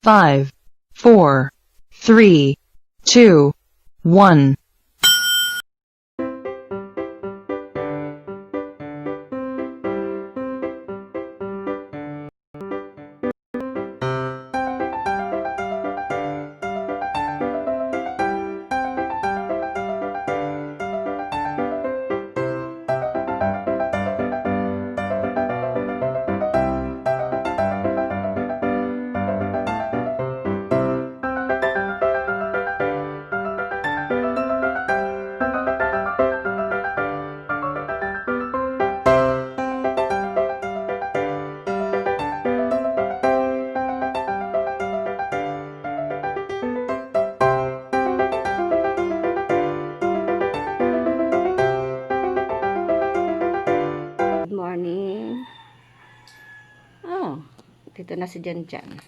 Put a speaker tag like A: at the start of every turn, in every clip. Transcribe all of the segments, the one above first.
A: 5, 4, 3, 2, 1.
B: Morning. Oh, dito na si Janjan.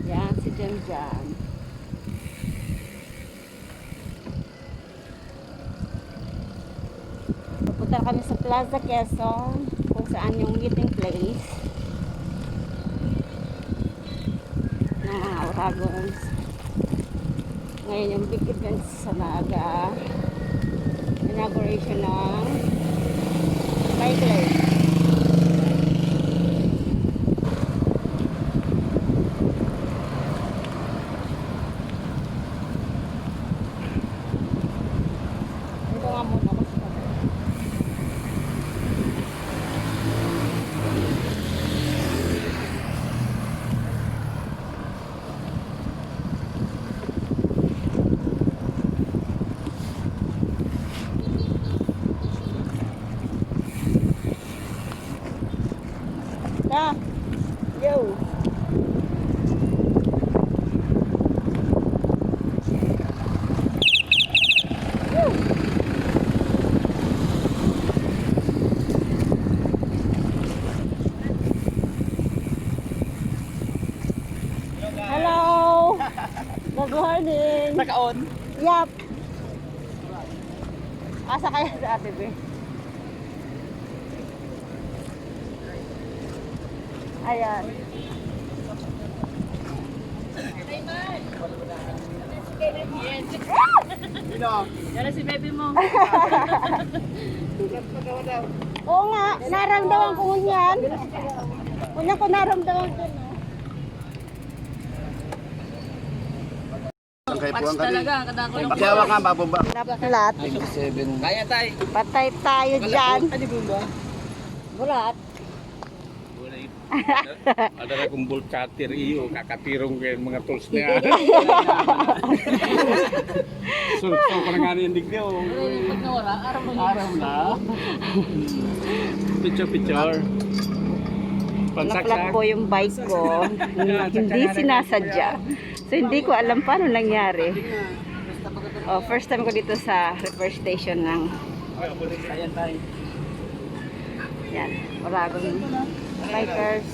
B: Yan si Janjan. Pupunta kami sa Plaza Quezon, kung saan yung meeting place ng mga Oragons. Ngayon yung big events sa Naga. Inauguration ng bike lane. Ito nga muna mas na. Yo. Hello. Good morning.
C: Naka-on.
B: Yup. Asa kaya sa ate be? Ayan.
C: Yan si baby mo.
B: Oo nga, naramdaman ko yan. Kunya ko naramdaman ko.
C: Patch talaga, kadako yung
D: Pagyawa ka, bababa.
B: Naplat.
C: kaya tayo.
B: Patay tayo dyan.
C: Ano ba?
B: Bulat.
D: Ada na kumbul katir iyo, kakatirong kayo mga tools niya. So ko na nga yung digyo.
C: Pag nawala,
D: Araw na. Picture.
B: Naplat po yung bike ko. Hindi sinasadya. So hindi ko alam paano nangyari. Oh, first time ko dito sa repair station ng
C: Ayan tayo.
B: yan, Oragon bikers.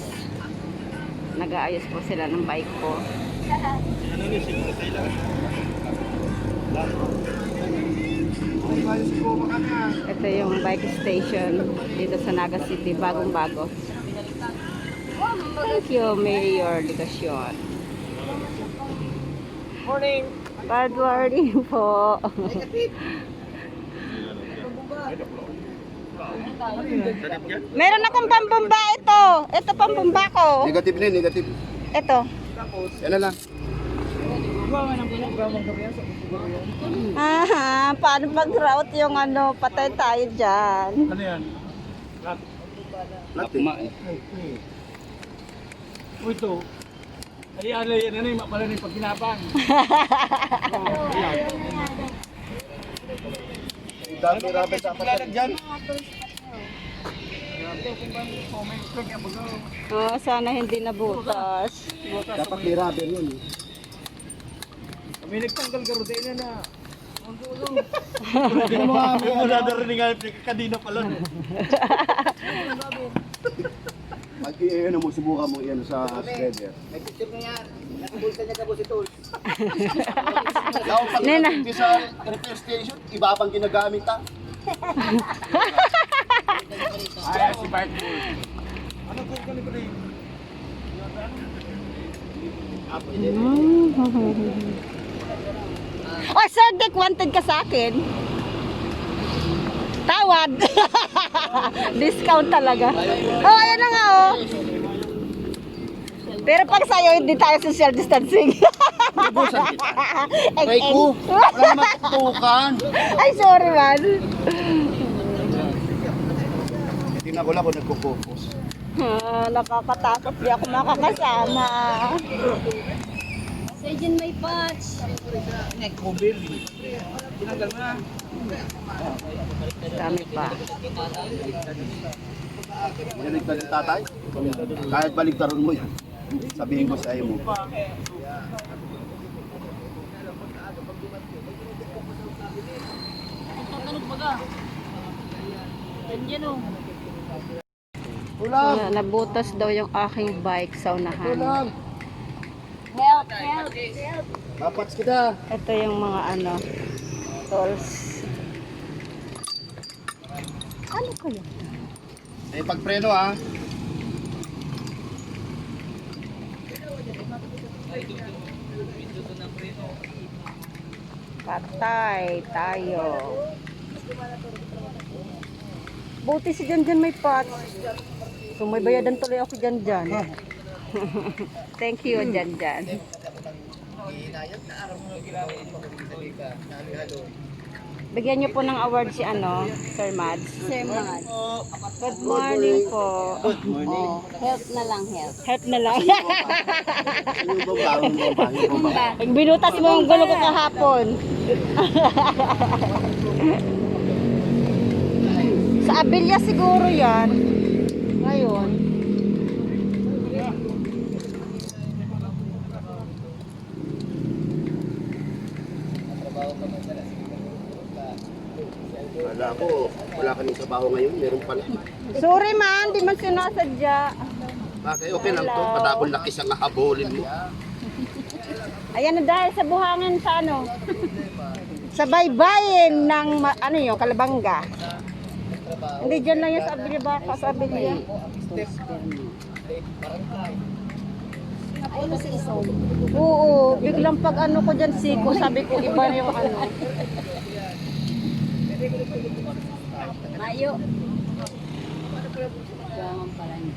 B: Nag-aayos po sila ng bike ko. Ito yung bike station dito sa Naga City, bagong-bago. Thank you, Mayor Ligacion.
C: Morning.
B: Good morning po. Meron akong pambumba ito. Ito pambumba ko.
D: Negative na, negative.
B: Ito.
D: Yan na lang.
B: Paano mag-route yung ano, patay tayo dyan.
D: Ano yan? Lakma eh.
E: O ito, ay ano yan, ano yung mapala na yung pagkinapang.
D: Dami rabe sa apat dyan.
B: Oh, sana hindi nabutas.
D: Dapat may rubber yun eh.
E: May nagtanggal garutin na na.
D: Hindi mo nga may nadarinig nga kadina pala. Ano mo, subukan mo yan sa shredder.
C: May picture na yan. Nakabulsa niya ka po si Tools.
B: Nena.
D: Sa repair station, iba pang ginagamit ha.
E: Ay, si Bart Bull.
B: Oh, Sir Dick, wanted ka sa akin. Tawad. Discount talaga. Oh, ayan na nga, oh. Pero pag sa'yo, hindi tayo social distancing.
C: Ubusan kita. Ay ko, wala naman tutukan.
B: Ay, sorry man.
C: Tingnan ko lang kung nagpo-focus.
B: Nakakatakot, di ako makakasama.
F: Surgeon may patch.
B: Dami pa.
C: Baligtad ng tatay? Kahit baligtaron mo yan. Sabihin ko sa iyo mo. Ulam!
B: Kaya nabutas daw yung aking bike sa unahan.
C: Ulam!
F: Help, help, help.
C: Mapats kita!
B: Ito yung mga ano, tools. Ano kaya?
C: Eh, pagpreno ha.
B: Patay tayo. Buti si Janjan may pot. So may bayadan tuloy ako Janjan. Thank you Janjan. Bigyan niyo po ng award si ano, Sir Mads.
F: Sir Mads.
B: Good morning po.
C: Good morning.
F: Oh, help na lang, help.
B: Help na lang.
C: Ano ba bahon mo? Bahon mo ba?
B: Binutas mo yung gulo ko kahapon. Sa Abilya siguro yan. Ngayon.
C: Wala ko, wala ka ng trabaho ngayon, meron pala.
B: Sorry man, di man sinasadya.
C: Okay, okay lang to, patabol laki sa nakabolin mo.
B: Ayan na dahil sa buhangin sa ano. Sa baybayin ng ano yun, Kalabanga. Hindi dyan lang yung sa Abilya baka sa Abilya.
F: Ayun na si Isom.
B: Oo, biglang pag ano ko dyan siko, sabi ko iba na yung ano.
F: Mayo. Gangan pala niya.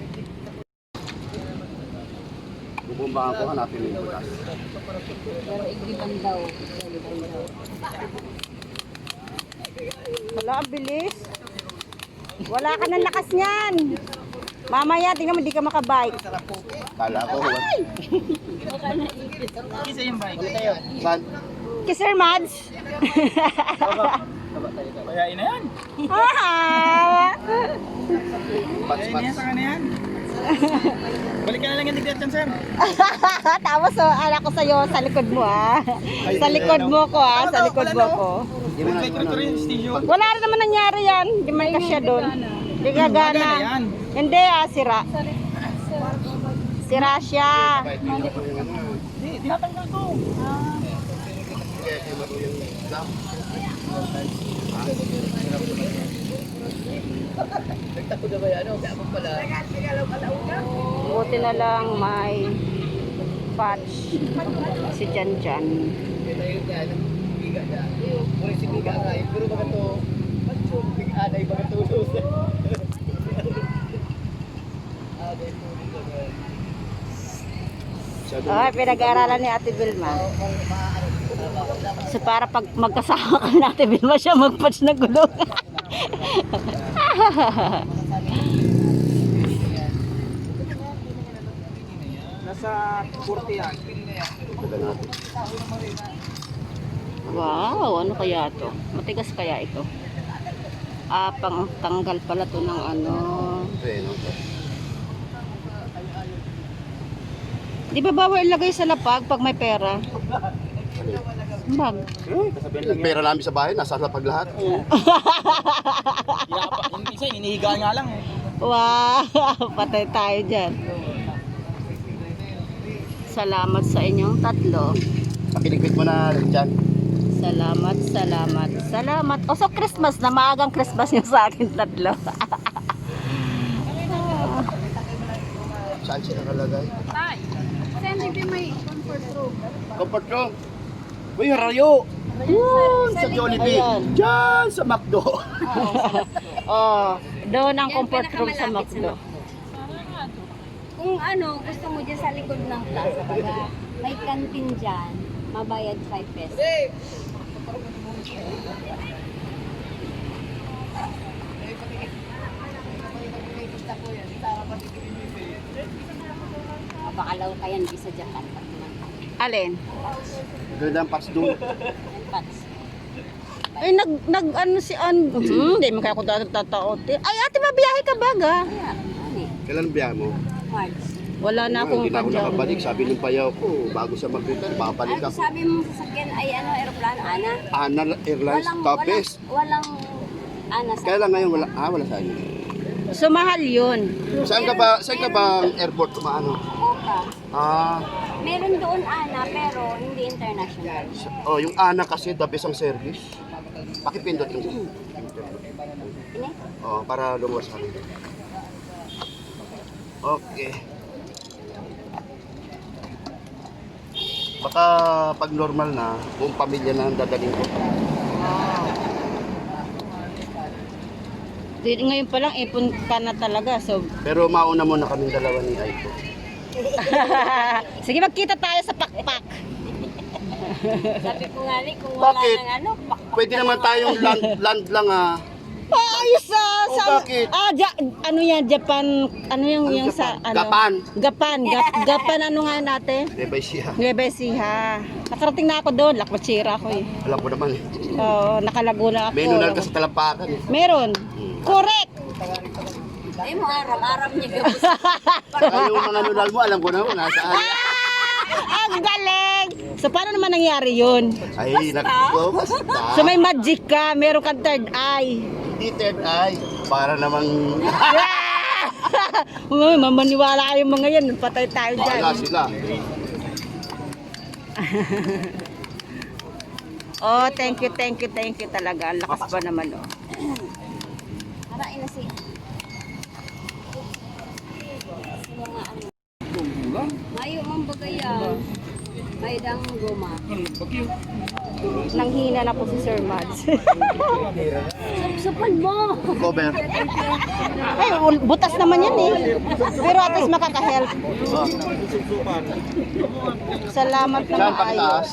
C: Bubumbahan ko, hanapin mo yung butas.
F: Pero igliban daw. Igliban daw.
B: Wala, ang bilis. Wala ka ng lakas niyan. Mamaya, tingnan mo, di ka makabike.
C: Kala ko, saan?
B: Kay Sir Mads.
E: Bayain na yan.
B: Ah!
C: Pats-pats.
E: Balik ka na lang yung tignan, sir.
B: Tapos, anak ko sa'yo, sa likod mo ah. Sa likod mo ko ah, sa likod mo ko.
C: Hindi mo na,
B: Wala rin naman nangyari yan. Hindi man kasya doon. Hindi gagana. Hindi ah, sira. Sira siya.
E: Tinatanggal ko.
B: Buti na lang may patch si Janjan. Ay, pinag-aaralan ni Ate Vilma. So para pag magkasama ka na Ate Vilma siya mag-patch na gulong.
E: Nasa 40 yan.
B: Wow, ano kaya to? Matigas kaya ito? Ah, pang tanggal pala to ng ano. Di ba bawal ilagay sa lapag pag may pera? Bag.
C: Yung pera namin sa bahay, nasa lapag lahat.
E: Yung isa, hinihiga nga lang eh.
B: Wow, patay tayo dyan. Salamat sa inyong tatlo.
C: Pakiligpit mo na dyan.
B: Salamat, salamat, salamat. O so Christmas na, maagang Christmas yung sa akin tatlo.
C: Saan siya nakalagay?
F: Tay, saan hindi may comfort room?
C: Comfort room. Uy, Rayo! Yun, sa Jollibee.
B: Ayan.
C: Diyan, sa McDo.
B: Oh, doon ang
F: Yan,
B: comfort room sa
F: pinakamalapit
B: McDo.
F: Kung ano, gusto mo dyan sa likod ng plaza, baga, may canteen dyan, mabayad 5 pesos. Bakalaw ka yan, di sa Japan.
B: Alin?
C: Ganda ang pass doon.
F: Pats.
B: Ay, ano si An. Hindi mo kaya ako tataot. Ay, ate, mabiyahe ka baga.
F: Ayan, ano eh,
C: Kailan biya mo?
F: March.
B: Wala na akong
C: Hindi na ako
B: kadyang.
C: nakabalik. Sabi ng payaw ko, bago siya mag-return, babalik
F: Ano
C: ako.
F: sabi mo sasakyan ay ano, aeroplano, Ana?
C: Ana Airlines, Tapes.
F: Walang, Ana sa...
C: Kaya lang ngayon, wala sa inyo.
B: So, mahal yun.
C: Saan ka ba ang airport kumaano?
F: Oka.
C: Ah,
F: Meron doon, Ana, pero hindi international.
C: oh, yung Ana kasi, the best ang service. Pakipindot yung
F: Ini?
C: oh, para lumuwas kami. Okay. Baka pag normal na, buong pamilya na ang dadaling ko.
B: Ngayon pa lang, ipon ka na talaga. So,
C: Pero mauna muna kaming dalawa ni Aiko.
B: sige, magkita tayo sa pakpak.
F: Sabi ko nga ni, kung wala
C: Bakit?
F: ng ano,
C: Pwede naman tayong land lang ah.
B: Ayos sa
C: bakit?
B: ano yan, Japan, ano yung sa, ano?
C: Gapan.
B: Gapan, ano nga natin?
C: Debay siya.
B: Nueva Ecija. Nakarating na ako doon, Lakwatsira ako eh.
C: Alam ko naman eh.
B: Oo, nakalaguna ako.
C: May nunal ka sa talampakan eh.
B: Meron. Correct!
F: ay mo aram-aram niya gabos.
C: Saka yung mga nunal mo, alam ko na kung nasaan.
B: Ang galing! So, paano naman nangyari yun?
C: Ay, nako, basta.
B: So, may magic ka, meron kang third eye.
C: Hindi third eye. Para namang
B: Mamaniwala kayong mga yan, patay tayo dyan.
C: wala sila.
B: Oh, thank you talaga. Ang lakas pa naman, oh.
F: Harain na siya. Mga ano. Mayo mang bagayan. May dang goma.
B: Nanghina na po si Sir Mads.
F: Supsupan mo!
C: Cover.
B: Ay, butas naman yan eh. Pero at least makaka-help.
C: Oh.
B: Salamat na
C: Saan
B: maayo.
C: pagtaas?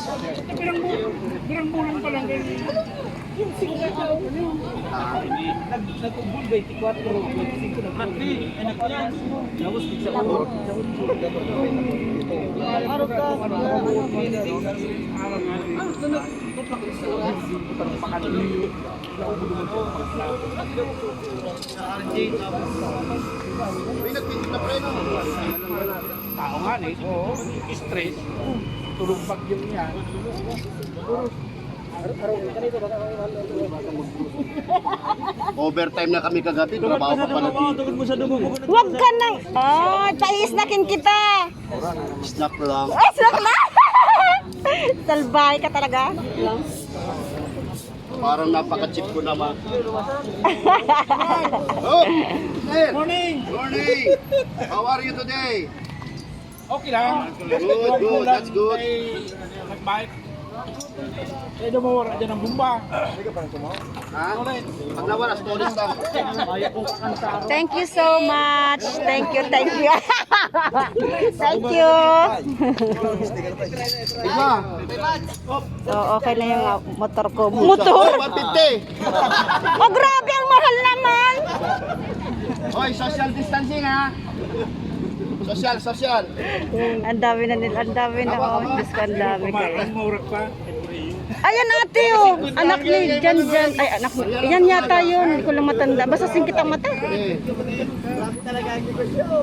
E: Nag-ubol 24, 25 na mati. Anak ko yan. Tapos sa ulo.
C: May nagpindot na preno.
D: Tao nga eh. Oo. Stress. Tulog bagyo niya.
C: Overtime na kami kagabi. Trabaho pa pala dito.
B: Huwag ka nang... Oh, paisnakin kita.
C: Snack lang.
B: Ay, sak na! Salbahay ka talaga.
C: Parang napaka-cheap ko naman. Oh! Sir!
D: Morning!
C: Morning! How are you today?
D: Okay lang.
C: Good. That's good.
D: Nag-bike. Kaya dumawara dyan ang bumba.
C: Ha? Pag nawala, stories lang.
B: Thank you so much. Thank you. Thank you.
C: Iba?
B: So, okay na yung motor ko. Motor?
C: 150.
B: Oh, grabe, ang mahal naman.
C: Hoy, social distancing ha? Social.
B: Ang dami na nila. Ang dami na. Oh, Diyos ko, ang dami kayo.
D: Maurak pa.
B: Ayan ate, oh. Anak ni Jan. Ay, anak mo. Yan yata yun. Hindi ko lang matanda. Basta singkit ang mata.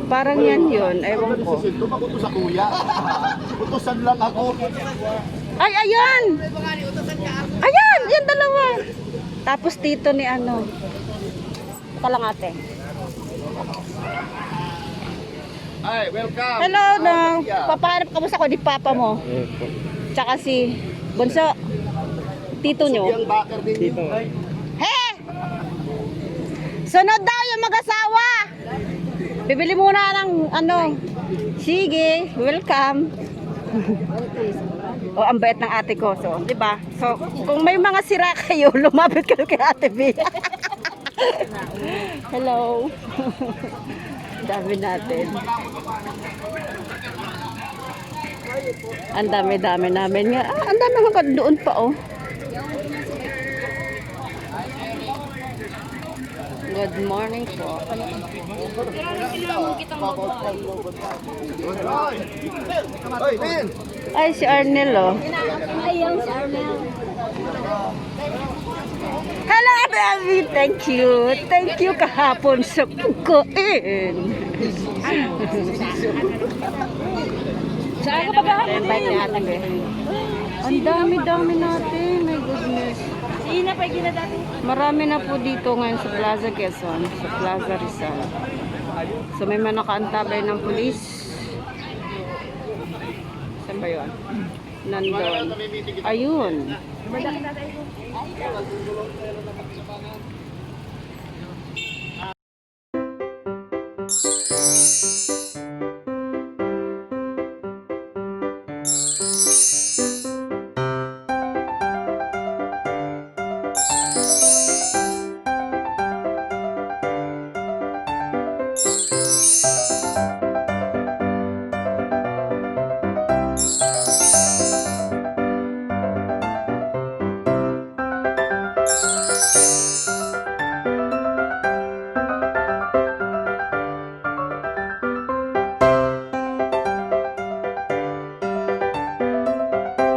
B: Parang yan yun. Ewan ko.
C: Tumakot ko sa kuya. Utusan lang ako.
B: Ay, ayan! Ayan! Yan dalawa. Tapos tito ni ano. Ito lang ate.
C: Hi, welcome.
B: Hello, no. Papahanap ka mo sa ko di papa mo. Tsaka si Bunso. Tito nyo.
C: Yung backer din dito.
B: He! Sunod daw yung mag-asawa. Bibili muna ng ano, Sige, welcome. O, ang bait ng ate ko. So, di ba? So, kung may mga sira kayo, lumapit kayo kay ate B. Hello. Dami natin. Ang dami-dami namin nga. Ah, ang dami hanggang doon pa, oh. Good morning po.
C: Hoy, Ben!
B: Ay, si Arnel, oh.
F: Ayaw si Arnel.
B: Hello, Ate Abby. Thank you. Thank you kahapon sa pagkain. Saan ka ba kahapon? Ni Ate Be. Ang dami-dami natin. My goodness.
F: Sina pa ginadati.
B: Marami na po dito ngayon sa Plaza Quezon, sa Plaza Rizal. So may mga nakaantabay ng pulis. Saan ba yun? Nandun. Ayun.